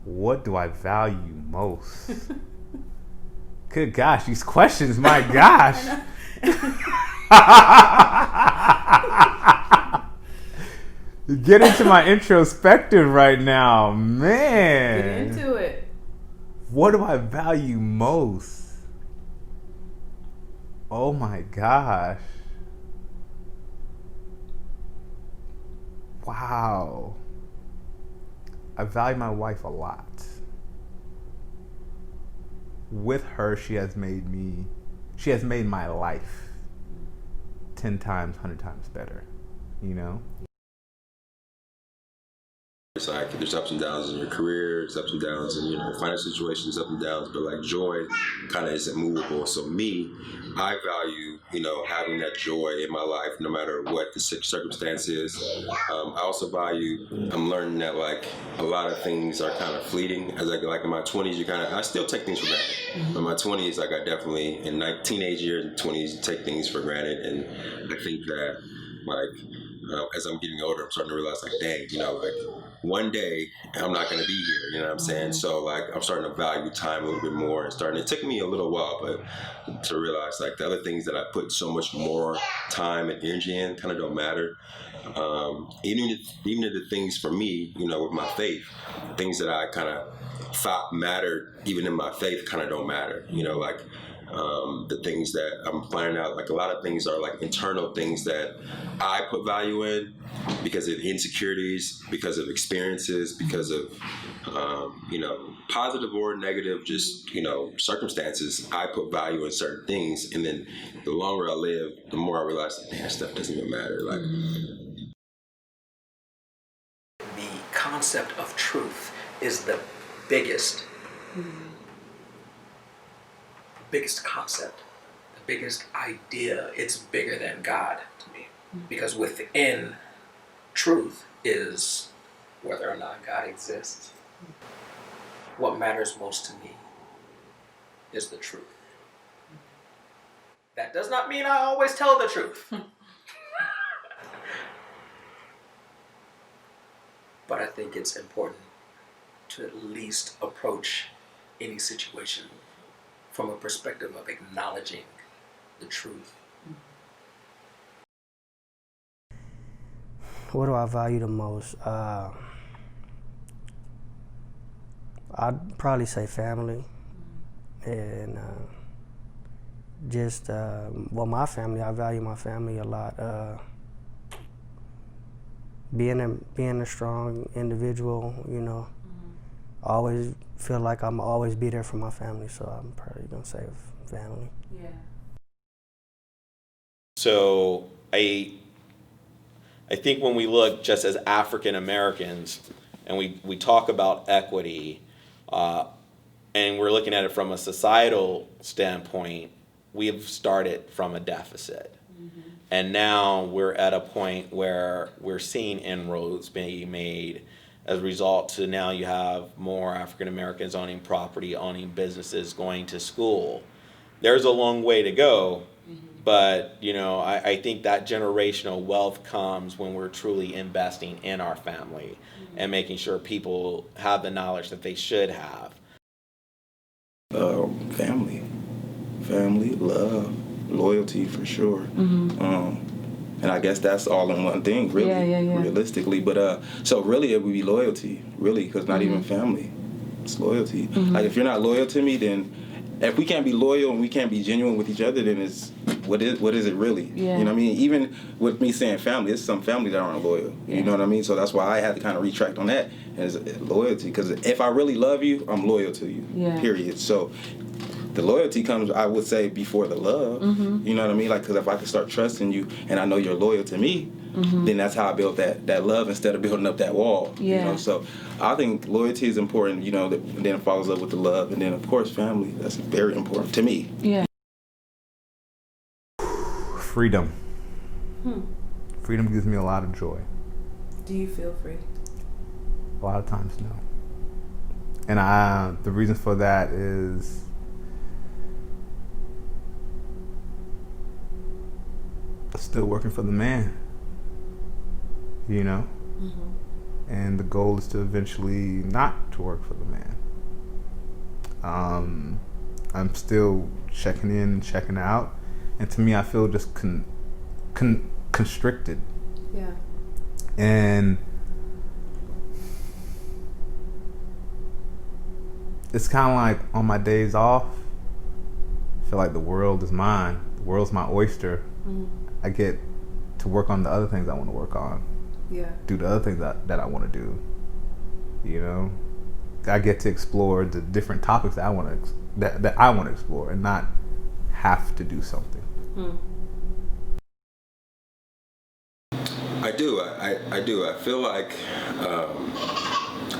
What do I value most? Good gosh, these questions, my gosh. Get into my introspective right now, man. Get into it. What do I value most? Oh my gosh. Wow. I value my wife a lot. With her, she has made my life 10 times, 100 times better, you know? It's like there's ups and downs in your career, there's ups and downs in your financial situations, ups and downs, but like joy kind of isn't movable. So me, I value, having that joy in my life no matter what the circumstance is. I also value, I'm learning that like a lot of things are kind of fleeting. As like in my 20s, I still take things for granted. In my 20s, like I definitely, in teenage years and 20s, take things for granted. And I think that as I'm getting older, I'm starting to realize like, dang, one day I'm not going to be here, you know what I'm saying? So like I'm starting to value time a little bit more and it took me a little while, but to realize like the other things that I put so much more time and energy in kind of don't matter. Even if the things for me, with my faith, things that I kind of thought mattered even in my faith kind of don't matter, the things that I'm finding out, like a lot of things are like internal things that I put value in because of insecurities, because of experiences, because of, positive or negative, just, circumstances. I put value in certain things. And then the longer I live, the more I realize that, that stuff doesn't even matter. Like, the concept of truth is the biggest concept, the biggest idea. It's bigger than God to me, because within truth is whether or not God exists. What matters most to me is the truth. That does not mean I always tell the truth. But I think it's important to at least approach any situation from a perspective of acknowledging the truth. What do I value the most? I'd probably say family, and my family. I value my family a lot. Being a strong individual, I always feel like I'm always be there for my family, so I'm probably gonna say family. Yeah. So I think when we look just as African Americans and we talk about equity, and we're looking at it from a societal standpoint, we've started from a deficit. Mm-hmm. And now we're at a point where we're seeing inroads being made as a result to now you have more African Americans owning property, owning businesses, going to school. There's a long way to go, but I think that generational wealth comes when we're truly investing in our family and making sure people have the knowledge that they should have. Family, love, loyalty for sure. And I guess that's all in one thing, really, realistically. But so really it would be loyalty, really, because not even family, it's loyalty. Like if you're not loyal to me, then if we can't be loyal and we can't be genuine with each other, then it's what is it really? Yeah. You know what I mean? Even with me saying family, there's some family that aren't loyal. You know what I mean? So that's why I had to kind of retract on that as loyalty. Because if I really love you, I'm loyal to you. Yeah. Period. So the loyalty comes, I would say, before the love. You know what I mean? Like, because if I can start trusting you and I know you're loyal to me, then that's how I built that love instead of building up that wall. Yeah. So I think loyalty is important, and then it follows up with the love. And then, of course, family. That's very important to me. Yeah. Freedom. Freedom gives me a lot of joy. Do you feel free? A lot of times, no. And the reason for that is still working for the man, and the goal is to eventually not to work for the man. I'm still checking in, checking out, and to me, I feel just constricted. Yeah. And it's kind of like on my days off, I feel like the world is mine. The world's my oyster. Mm-hmm. I get to work on the other things I want to work on. Yeah. Do the other things that I want to do. You know, I get to explore the different topics that I want to explore, and not have to do something. I do. I do. I feel like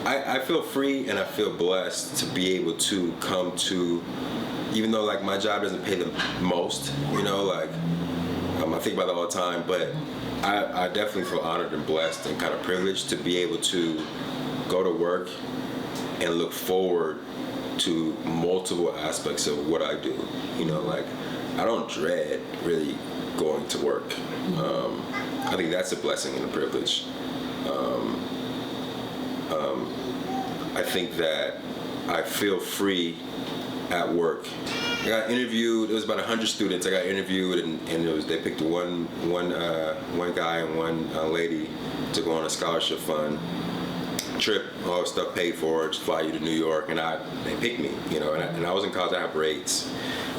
I feel free and I feel blessed to be able to come to, even though like my job doesn't pay the most, you know, like I think about that all the time, but I definitely feel honored and blessed and kind of privileged to be able to go to work and look forward to multiple aspects of what I do. You know, like I don't dread really going to work. I think that's a blessing and a privilege. I think that I feel free at work. I got interviewed. It was about 100 students. I got interviewed, and it was they picked one guy and one lady to go on a scholarship fund trip, all stuff paid for, just fly you to New York, and they picked me, you know, and I was in college. I had braids,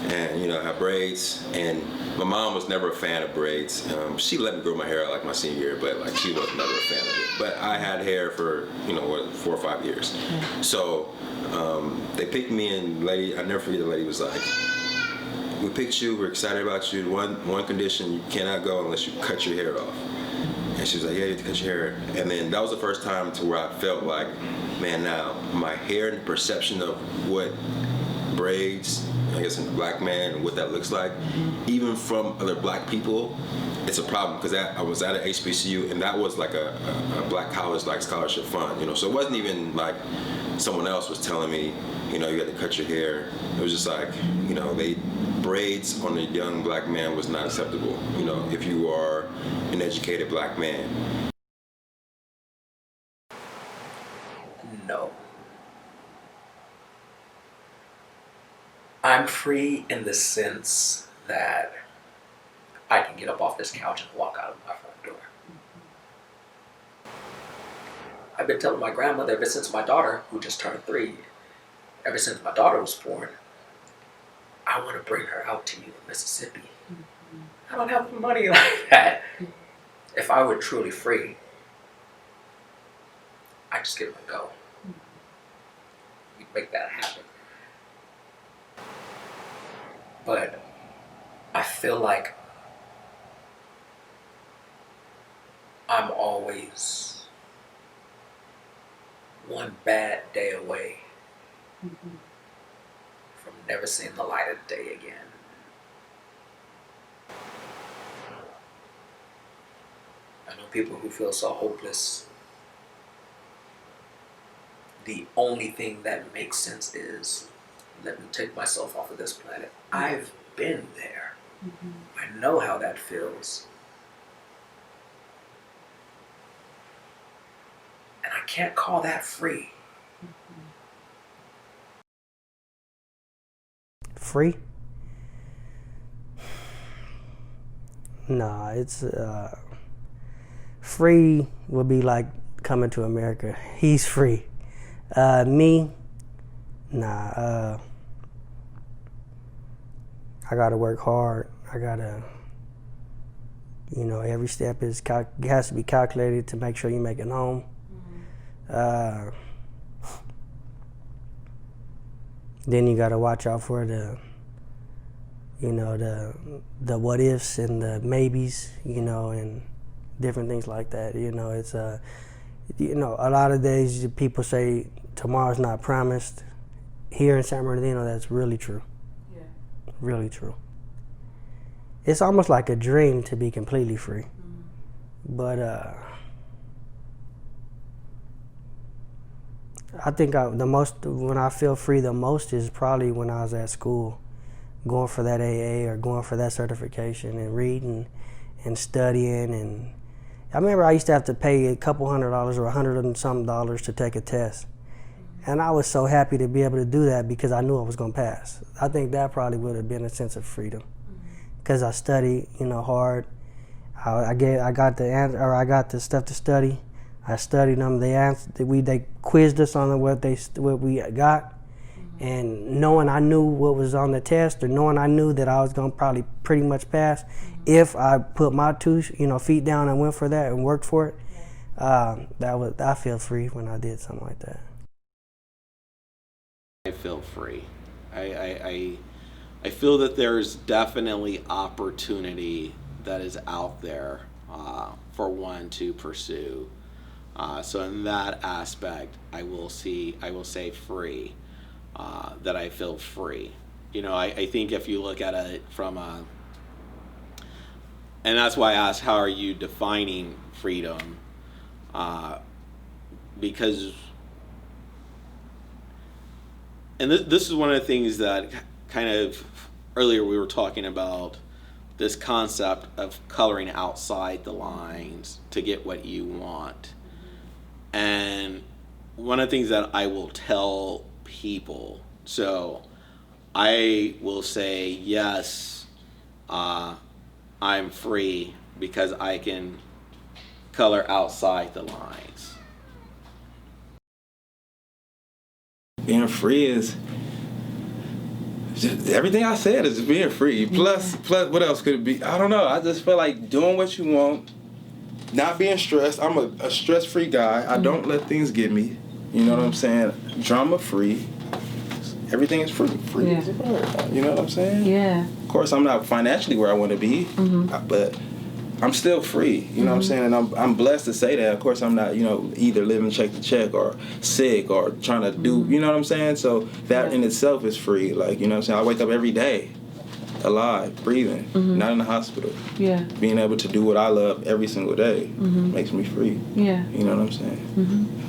and you know, I had braids, and my mom was never a fan of braids. She let me grow my hair out like my senior year, but like she was never a fan of it. But I had hair for 4 or 5 years, so they picked me, and lady, I never forget, the lady was like, "We picked you. We're excited about you. One condition: you cannot go unless you cut your hair off." And she was like, "Yeah, you have to cut your hair." And then that was the first time to where I felt like, man, now my hair and perception of what braids, I guess, in a black man and what that looks like, even from other black people, it's a problem, because I was at an HBCU, and that was like a black college like scholarship fund, you know. So it wasn't even like someone else was telling me, you know, you had to cut your hair. It was just like, you know, braids on a young black man was not acceptable, you know, if you are an educated black man. No. I'm free in the sense that I can get up off this couch and walk out of my front door. I've been telling my grandmother ever since my daughter, who just turned 3, ever since my daughter was born, I want to bring her out to you in Mississippi. I don't have the money like that. If I were truly free, I'd just get up and go. We'd make that happen. But I feel like I'm always one bad day away from never seeing the light of day again. I know people who feel so hopeless. The only thing that makes sense is, let me take myself off of this planet. I've been there. I know how that feels. And I can't call that free. Free? Nah, it's free would be like coming to America. He's free. Me, nah. I gotta work hard. I gotta, every step has to be calculated to make sure you make it home. Then you gotta watch out for the what ifs and the maybes, and different things like that. It's a lot of days people say tomorrow's not promised. Here in San Bernardino, that's really true. Yeah. Really true. It's almost like a dream to be completely free. But I think when I feel free the most is probably when I was at school, going for that AA or going for that certification and reading and studying. And I remember I used to have to pay a couple $100 or $100 and something to take a test. And I was so happy to be able to do that because I knew I was going to pass. I think that probably would have been a sense of freedom because I studied, hard. I got the stuff to study. I studied them. They quizzed us on what we got, and knowing I knew what was on the test, or knowing I knew that I was gonna probably pretty much pass, if I put my two feet down and went for that and worked for it. I feel free when I did something like that. I feel free. I feel that there's definitely opportunity that is out there for one to pursue. So in that aspect, I will say free. That I feel free. I think if you look at it from and that's why I asked, how are you defining freedom? Because, and this is one of the things that kind of earlier we were talking about, this concept of coloring outside the lines to get what you want. And one of the things that I will tell people, so I will say, yes, I'm free because I can color outside the lines. Being free is just everything I said is being free. Plus, what else could it be? I don't know. I just feel like doing what you want, not being stressed. I'm a stress-free guy. I don't let things get me. You know what I'm saying? Drama-free. Everything is free. Yeah. As a bird. You know what I'm saying? Yeah. Of course, I'm not financially where I want to be, but I'm still free. You know what I'm saying? And I'm blessed to say that. Of course, I'm not, either living check to check or sick or trying to do, you know what I'm saying? So that in itself is free. Like, you know what I'm saying? I wake up every day alive, breathing, not in the hospital. Yeah. Being able to do what I love every single day makes me free. Yeah. You know what I'm saying?